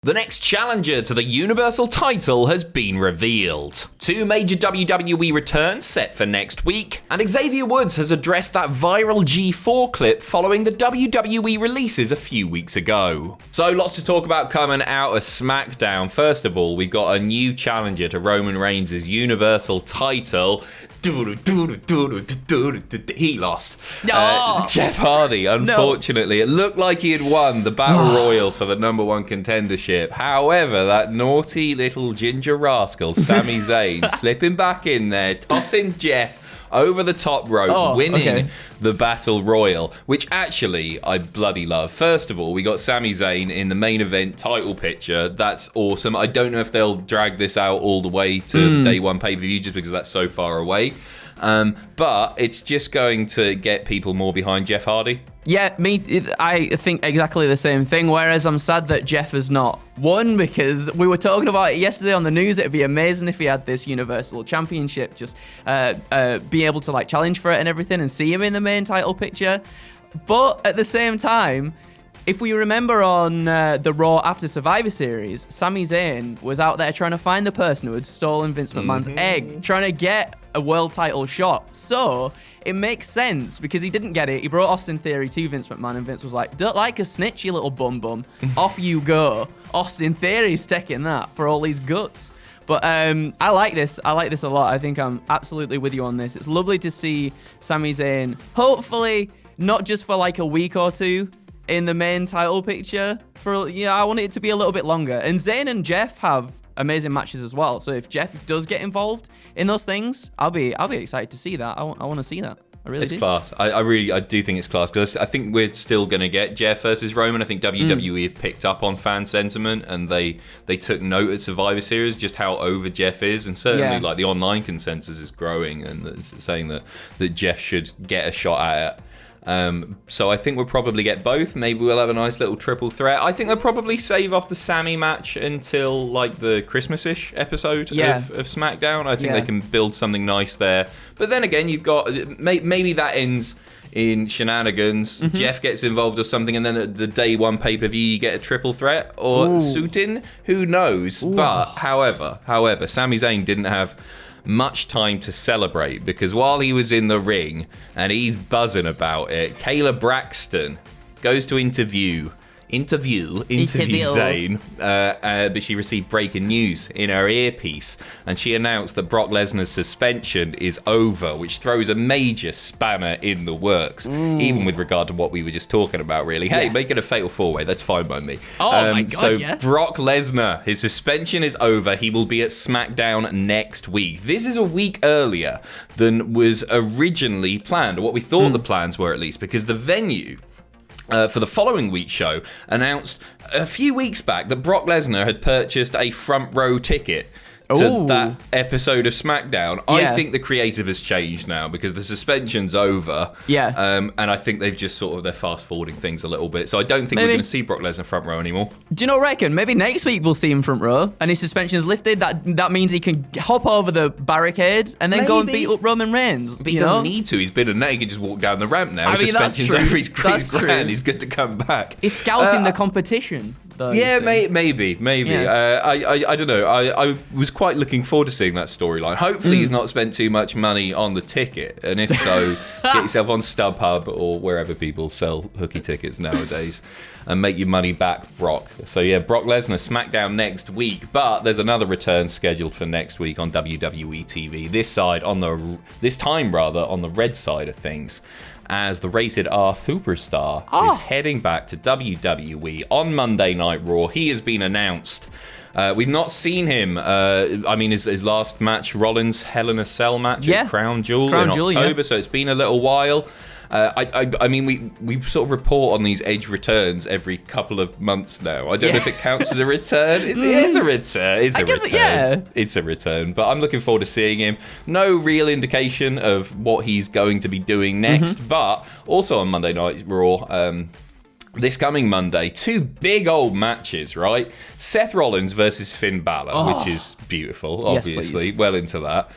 The next challenger to the Universal title has been revealed. 2 major WWE returns set for next week, and Xavier Woods has addressed that viral G4 clip following the WWE releases a few weeks ago. So lots to talk about coming out of SmackDown. First of all, we've got a new challenger to Roman Reigns' Universal title. He lost. Jeff Hardy, unfortunately. No. It looked like he had won the Battle Royal for the #1 contendership. However, that naughty little ginger rascal, Sami Zayn, slipping back in there, tossing Jeff over the top rope, winning the Battle Royal, which actually I bloody love. First of all, we got Sami Zayn in the main event title picture. That's awesome. I don't know if they'll drag this out all the way to the day one pay-per-view just because that's so far away. But it's just going to get people more behind Jeff Hardy. Yeah, I think exactly the same thing, whereas I'm sad that Jeff has not won, because we were talking about it yesterday on the news. It'd be amazing if he had this Universal Championship, just be able to challenge for it and everything and see him in the main title picture. But at the same time, if we remember on the Raw after Survivor Series, Sami Zayn was out there trying to find the person who had stolen Vince McMahon's egg, trying to get a world title shot. So it makes sense because he didn't get it. He brought Austin Theory to Vince McMahon, and Vince was like, "Don't like a snitch, you little bum. Off you go." Austin Theory's taking that for all his guts. But I like this. I like this a lot. I think I'm absolutely with you on this. It's lovely to see Sami Zayn, hopefully not just for a week or two, in the main title picture. I want it to be a little bit longer. And Zayn and Jeff have amazing matches as well. So if Jeff does get involved in those things, I'll be excited to see that. I want to see that. I really do. It's class. I do think it's class, because I think we're still going to get Jeff versus Roman. I think WWE have picked up on fan sentiment, and they took note at Survivor Series just how over Jeff is, and certainly the online consensus is growing and it's saying that Jeff should get a shot at it. So I think we'll probably get both. Maybe we'll have a nice little triple threat. I think they'll probably save off the Sami match until the Christmas-ish episode of SmackDown. I think they can build something nice there. But then again, you've got maybe that ends in shenanigans. Jeff gets involved or something, and then at the day one pay-per-view you get a triple threat or suit-in. Who knows? Ooh. But however, Sami Zayn didn't have much time to celebrate, because while he was in the ring and he's buzzing about it, Kayla Braxton goes to interview Zayn, but she received breaking news in her earpiece, and she announced that Brock Lesnar's suspension is over, which throws a major spanner in the works, even with regard to what we were just talking about, really. Hey, make it a fatal four-way, that's fine by me. My God, so Brock Lesnar, his suspension is over. He will be at SmackDown next week. This is a week earlier than was originally planned, or what we thought the plans were, at least, because the venue for the following week's show announced a few weeks back that Brock Lesnar had purchased a front row ticket to that episode of SmackDown. I think the creative has changed now, because the suspension's over. And I think they've just they're fast forwarding things a little bit. So I don't think we're going to see Brock Lesnar front row anymore. Do you not reckon? Maybe next week we'll see him front row and his suspension is lifted. That means he can hop over the barricade and then go and beat up Roman Reigns. But he doesn't need to. He's been a net. He can just walk down the ramp now. His suspension's over. He's grand. He's good to come back. He's scouting the competition. Yeah, maybe. Yeah. I don't know. I was quite looking forward to seeing that storyline. Hopefully he's not spent too much money on the ticket, and if so, get yourself on StubHub or wherever people sell hooky tickets nowadays and make your money back, Brock. So Brock Lesnar, SmackDown next week, but there's another return scheduled for next week on WWE TV. This time on the red side of things, as the Rated R Superstar is heading back to WWE on Monday Night Raw. He has been announced. We've not seen him. His last match, Rollins Hell in a Cell match at Crown Jewel in October, so it's been a little while. We sort of report on these Edge returns every couple of months now. I don't know if it counts as a return. It is a return. It's a return. But I'm looking forward to seeing him. No real indication of what he's going to be doing next. But also on Monday Night Raw, this coming Monday, 2 big old matches, right? Seth Rollins versus Finn Balor, which is beautiful, obviously. Well into that.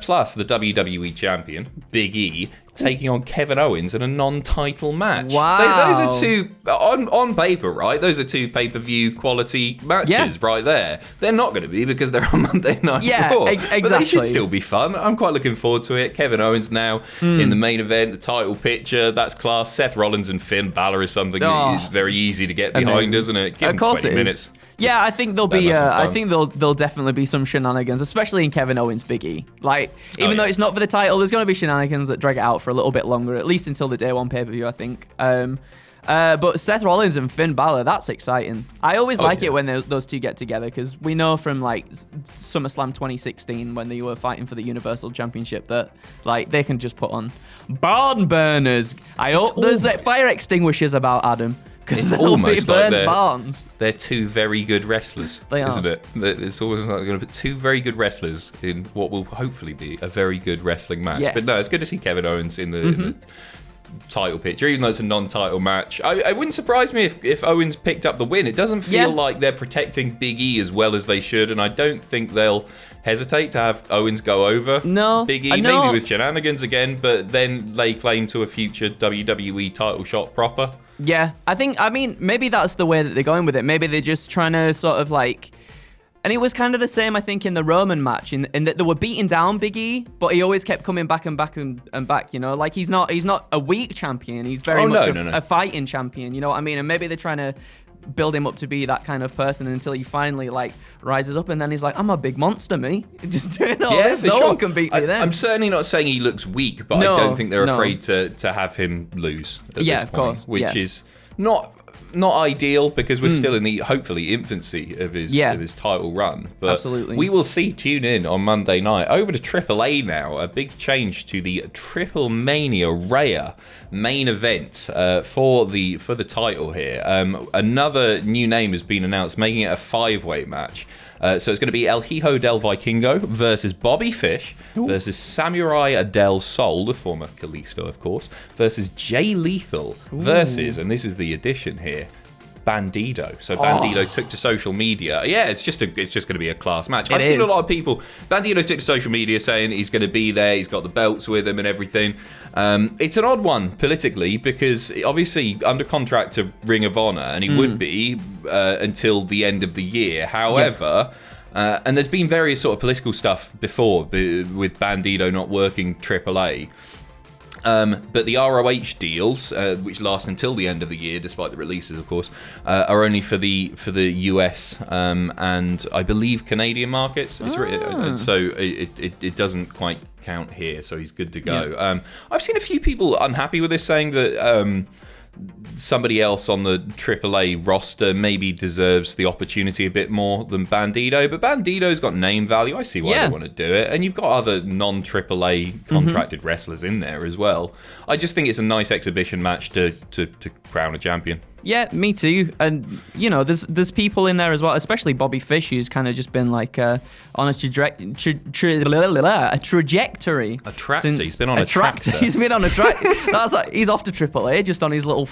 Plus the WWE Champion, Big E, taking on Kevin Owens in a non-title match. Wow. Those are two, on paper, right? Those are two pay-per-view quality matches right there. They're not going to be because they're on Monday Night Raw. Exactly. But they should still be fun. I'm quite looking forward to it. Kevin Owens now in the main event, the title picture, that's class. Seth Rollins and Finn Balor is something that is very easy to get behind, isn't it? Give them 20 minutes. Yeah, I think there'll be. I think there'll definitely be some shenanigans, especially in Kevin Owens' Big E. Like, even though it's not for the title, there's going to be shenanigans that drag it out for a little bit longer, at least until the day one pay-per-view, I think. But Seth Rollins and Finn Balor, that's exciting. I always like it when those two get together, because we know from like SummerSlam 2016 when they were fighting for the Universal Championship that like they can just put on barn burners. I hope there's fire extinguishers about, Adam. It's almost like barns. They're two very good wrestlers, isn't it? It's always like they're going to put two very good wrestlers in what will hopefully be a very good wrestling match. Yes. But no, it's good to see Kevin Owens in the title picture, even though it's a non-title match. It wouldn't surprise me if Owens picked up the win. It doesn't feel like they're protecting Big E as well as they should, and I don't think they'll hesitate to have Owens go over Big E, maybe with shenanigans again, but then lay claim to a future WWE title shot proper. Yeah, I mean, maybe that's the way that they're going with it. Maybe they're just trying to sort of like... And it was kind of the same, I think, in the Roman match, in that they were beating down Big E, but he always kept coming back and back and back, you know? Like, he's not a weak champion. He's very much a fighting champion, you know what I mean? And maybe they're trying to build him up to be that kind of person until he finally, like, rises up, and then he's like, I'm a big monster, me. Just doing all this. No one can beat me then. I'm certainly not saying he looks weak, but I don't think they're afraid to have him lose at this point, course. Which is not ideal, because we're still in the hopefully infancy of his title run. But absolutely, we will see. Tune in on Monday night. Over to AAA now. A big change to the Triplemania Rhea main event for the title here. Another new name has been announced, making it a 5-way match. So it's going to be El Hijo del Vikingo versus Bobby Fish versus Samurai del Sol, the former Kalisto, of course, versus Jay Lethal versus, and this is the addition here, Bandido. So Bandido took to social media. Yeah, it's just going to be a class match. I've seen a lot of people. Bandido took to social media saying he's going to be there. He's got the belts with him and everything. It's an odd one politically, because obviously under contract to Ring of Honor, and he would be until the end of the year. However. And there's been various sort of political stuff before with Bandido not working AAA. But the ROH deals, which last until the end of the year, despite the releases, of course, are only for the US and I believe Canadian markets. So it doesn't quite count here. So he's good to go. Yeah. I've seen a few people unhappy with this, saying that somebody else on the AAA roster maybe deserves the opportunity a bit more than Bandido, but Bandido's got name value. I see why they want to do it, and you've got other non-AAA contracted wrestlers in there as well. I just think it's a nice exhibition match to crown a champion. Yeah, me too. And you know, there's people in there as well, especially Bobby Fish, who's kind of just been like on a trajectory. He's been on a tractor. He's been on a tractor. That's like he's off to AAA, just on his little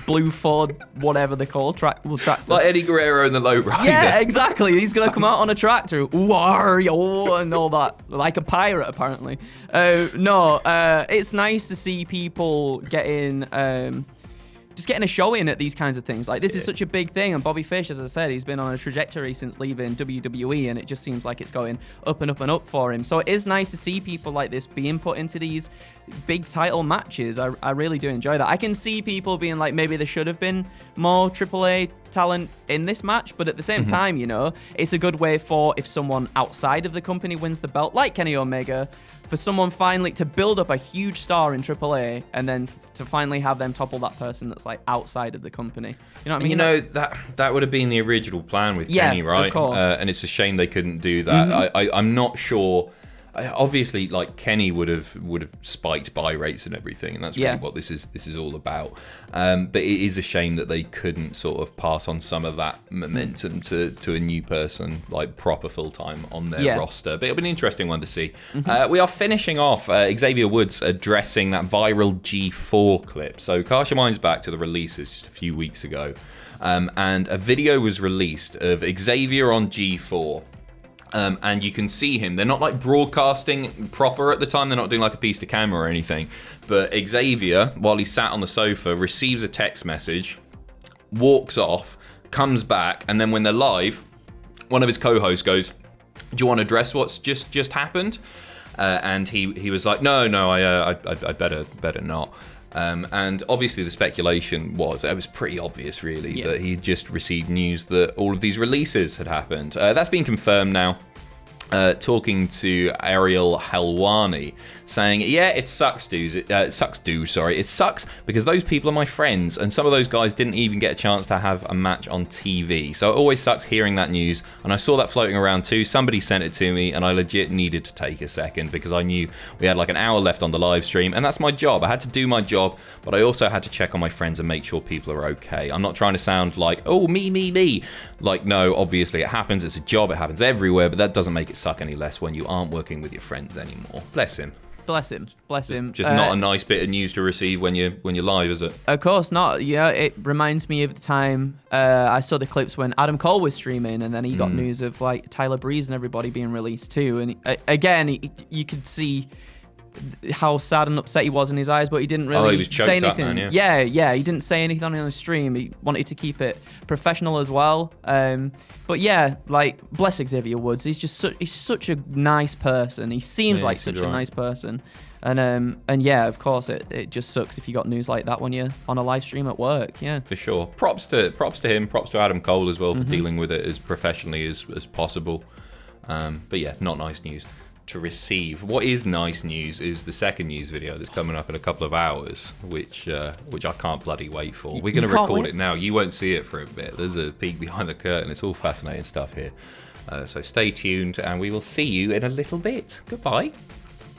blue Ford, whatever they call tractor. Like Eddie Guerrero in the Lowrider. Yeah, exactly. He's gonna come out on a tractor, Wario, and all that, like a pirate apparently. It's nice to see people getting a show in at these kinds of things. Like, this is such a big thing, and Bobby Fish, as I said, he's been on a trajectory since leaving WWE, and it just seems like it's going up and up and up for him. So it is nice to see people like this being put into these big title matches. I really do enjoy that. I can see people being like, maybe there should have been more AAA talent in this match, but at the same time, you know, it's a good way for, if someone outside of the company wins the belt, like Kenny Omega, for someone finally to build up a huge star in AAA and then to finally have them topple that person that's like outside of the company. You know what I mean? You know, that would have been the original plan with Kenny, right? Of course. And it's a shame they couldn't do that. I'm not sure. Obviously, like, Kenny would have spiked buy rates and everything, and that's really what this is all about. But it is a shame that they couldn't sort of pass on some of that momentum to a new person, like proper full time on their roster. But it'll be an interesting one to see. We are finishing off Xavier Woods addressing that viral G4 clip. So cast your minds back to the releases just a few weeks ago, and a video was released of Xavier on G4. And you can see him. They're not like broadcasting proper at the time. They're not doing like a piece to camera or anything. But Xavier, while he's sat on the sofa, receives a text message, walks off, comes back, and then when they're live, one of his co-hosts goes, "Do you want to address what's just happened?" And he was like, "No, I better not." And obviously the speculation was, it was pretty obvious really, that he just received news that all of these releases had happened. That's been confirmed now. Talking to Ariel Helwani, saying, "Yeah, it sucks, dudes. It sucks because those people are my friends, and some of those guys didn't even get a chance to have a match on TV. So it always sucks hearing that news. And I saw that floating around too. Somebody sent it to me, and I legit needed to take a second because I knew we had like an hour left on the live stream, and that's my job. I had to do my job, but I also had to check on my friends and make sure people are okay. I'm not trying to sound like, oh, me. Like, no, obviously it happens. It's a job. It happens everywhere, but that doesn't make it suck any less when you aren't working with your friends anymore." Bless him. Bless him. Just not a nice bit of news to receive when you're live, is it? Of course not. Yeah, it reminds me of the time I saw the clips when Adam Cole was streaming, and then he got news of like Tyler Breeze and everybody being released too. And again, you could see how sad and upset he was in his eyes, but he didn't really say anything. Up, man, yeah, he didn't say anything on the stream. He wanted to keep it professional as well. But yeah, like, bless Xavier Woods. He's just he's such a nice person. He seems like such a nice person. And yeah, of course, it just sucks if you got news like that when you're on a live stream at work. Yeah, for sure. Props to him. Props to Adam Cole as well for dealing with it as professionally as possible. But yeah, not nice news to receive. What is nice news is the second news video that's coming up in a couple of hours, which I can't bloody wait for. We're going to record it now. You won't see it for a bit. There's a peek behind the curtain. It's all fascinating stuff here. So stay tuned, and we will see you in a little bit. Goodbye.